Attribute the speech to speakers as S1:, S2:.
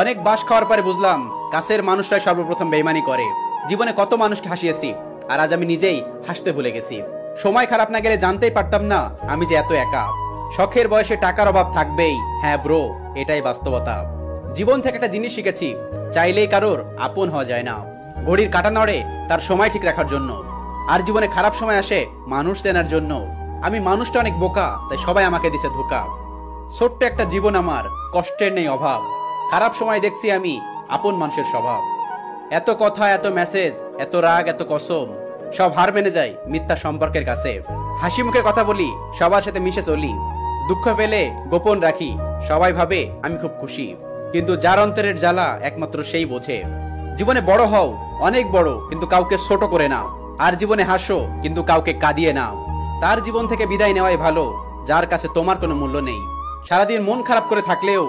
S1: অনেক বাস খাওয়ার পরে বুঝলাম কাছের মানুষটাই সর্বপ্রথম বেইমানি করে। জীবনে কত মানুষকে হাসিয়েছি, আর আজ আমি নিজেই হাসতে ভুলে গেছি। সময় খারাপ না গেলে জানতেই পারতাম না আমি যে এত একা। শখের বয়সে টাকার অভাব থাকবেই, হ্যাঁ ব্রো, এটাই বাস্তবতা। জীবন থেকে একটা জিনিস শিখেছি, চাইলেই কারোর আপন হওয়া যায় না। ঘড়ির কাঁটা নড়ে তার সময় ঠিক রাখার জন্য, আর জীবনে খারাপ সময় আসে মানুষ চেনার জন্য। আমি মানুষটা অনেক বোকা, তাই সবাই আমাকে দিছে ধোকা। ছোট্ট একটা জীবন আমার, কষ্টের নেই অভাব। খারাপ সময় দেখছি আমি আপন মানুষের স্বভাব। এত কথা, এত মেসেজ, এত রাগ, এত কসম, সব হার মেনে যায় মিথ্যা সম্পর্কের কাছে। হাসি মুখে কথা বলি, সবার সাথে মিশে চলি। দুঃখ পেলে গোপন রাখি, সবাই ভাবে আমি খুব খুশি। কিন্তু যার অন্তরের জ্বালা একমাত্র সেই বোঝে। জীবনে বড় হও, অনেক বড়, কিন্তু কাউকে ছোট করে নাও। আর জীবনে হাসো, কিন্তু কাউকে কাঁদিয়ে নাও। তার জীবন থেকে বিদায় নেওয়াই ভালো যার কাছে তোমার কোনো মূল্য নেই। সারাদিন মন খারাপ করে থাকলেও